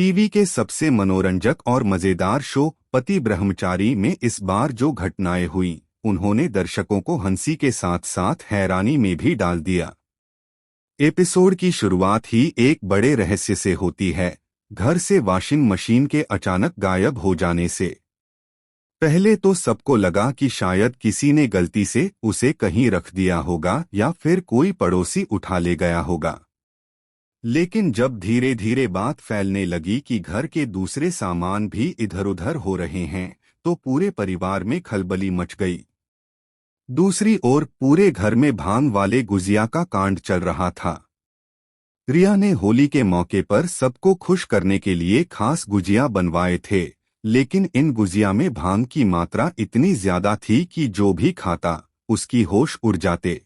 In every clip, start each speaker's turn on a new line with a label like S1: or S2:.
S1: TV के सबसे मनोरंजक और मजेदार शो पति ब्रह्मचारी में इस बार जो घटनाएं हुई उन्होंने दर्शकों को हंसी के साथ साथ हैरानी में भी डाल दिया। एपिसोड की शुरुआत ही एक बड़े रहस्य से होती है, घर से वॉशिंग मशीन के अचानक गायब हो जाने से। पहले तो सबको लगा कि शायद किसी ने गलती से उसे कहीं रख दिया होगा या फिर कोई पड़ोसी उठा ले गया होगा। लेकिन जब धीरे धीरे बात फैलने लगी कि घर के दूसरे सामान भी इधर-उधर हो रहे हैं, तो पूरे परिवार में खलबली मच गई। दूसरी ओर पूरे घर में भांग वाले गुजिया का कांड चल रहा था। रिया ने होली के मौके पर सबको खुश करने के लिए खास गुजिया बनवाए थे, लेकिन इन गुजिया में भांग की मात्रा इतनी ज्यादा थी कि जो भी खाता उसकी होश उड़ जाते।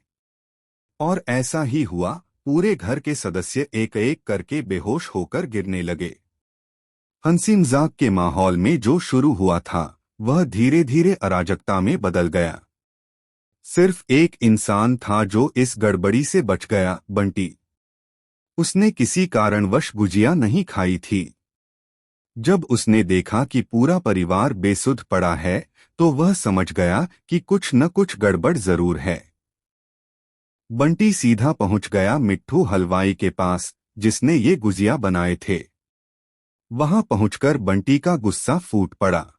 S1: और ऐसा ही हुआ, पूरे घर के सदस्य एक एक करके बेहोश होकर गिरने लगे। हंसी मजाक के माहौल में जो शुरू हुआ था वह धीरे धीरे अराजकता में बदल गया। सिर्फ एक इंसान था जो इस गड़बड़ी से बच गया, बंटी। उसने किसी कारणवश गुजिया नहीं खाई थी। जब उसने देखा कि पूरा परिवार बेसुध पड़ा है, तो वह समझ गया कि कुछ न कुछ गड़बड़ जरूर है। बंटी सीधा पहुंच गया मिट्ठू हलवाई के पास, जिसने ये गुजिया बनाए थे। वहां पहुंचकर बंटी का गुस्सा फूट पड़ा।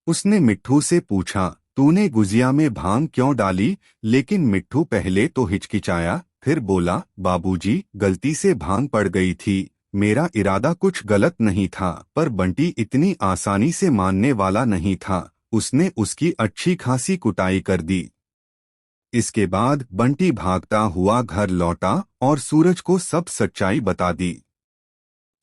S1: उसने मिट्ठू से पूछा, तूने गुजिया में भांग क्यों डाली? लेकिन मिट्ठू पहले तो हिचकिचाया, फिर बोला, बाबूजी, गलती से भांग पड़ गई थी, मेरा इरादा कुछ गलत नहीं था। पर बंटी इतनी आसानी से मानने वाला नहीं था। उसने उसकी अच्छी खासी कुटाई कर दी। इसके बाद बंटी भागता हुआ घर लौटा और सूरज को सब सच्चाई बता दी।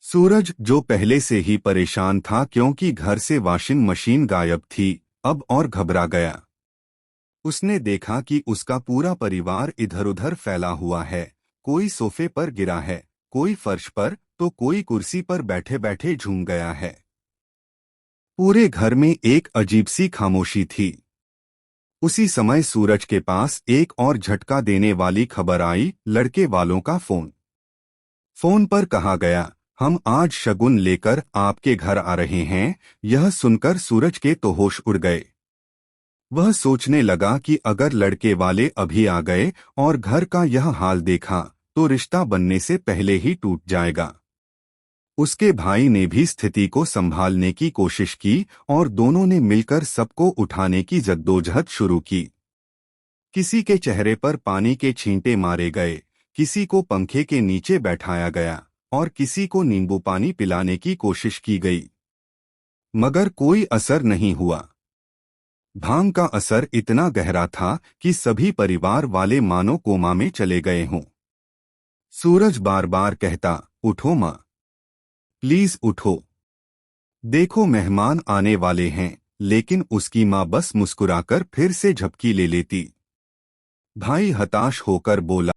S1: सूरज, जो पहले से ही परेशान था क्योंकि घर से वॉशिंग मशीन गायब थी, अब और घबरा गया। उसने देखा कि उसका पूरा परिवार इधर-उधर फैला हुआ है। कोई सोफे पर गिरा है, कोई फर्श पर, तो कोई कुर्सी पर बैठे बैठे झूम गया है। पूरे घर में एक अजीब सी खामोशी थी। उसी समय सूरज के पास एक और झटका देने वाली खबर आई, लड़के वालों का फोन। फोन पर कहा गया, हम आज शगुन लेकर आपके घर आ रहे हैं। यह सुनकर सूरज के तो होश उड़ गए। वह सोचने लगा कि अगर लड़के वाले अभी आ गए और घर का यह हाल देखा, तो रिश्ता बनने से पहले ही टूट जाएगा। उसके भाई ने भी स्थिति को संभालने की कोशिश की और दोनों ने मिलकर सबको उठाने की जद्दोजहद शुरू की। किसी के चेहरे पर पानी के छींटे मारे गए, किसी को पंखे के नीचे बैठाया गया और किसी को नींबू पानी पिलाने की कोशिश की गई, मगर कोई असर नहीं हुआ। भांग का असर इतना गहरा था कि सभी परिवार वाले मानो कोमा में चले गए हों। सूरज बार बार कहता, उठो माँ, प्लीज उठो, देखो मेहमान आने वाले हैं, लेकिन उसकी माँ बस मुस्कुराकर फिर से झपकी ले लेती। भाई हताश होकर बोला,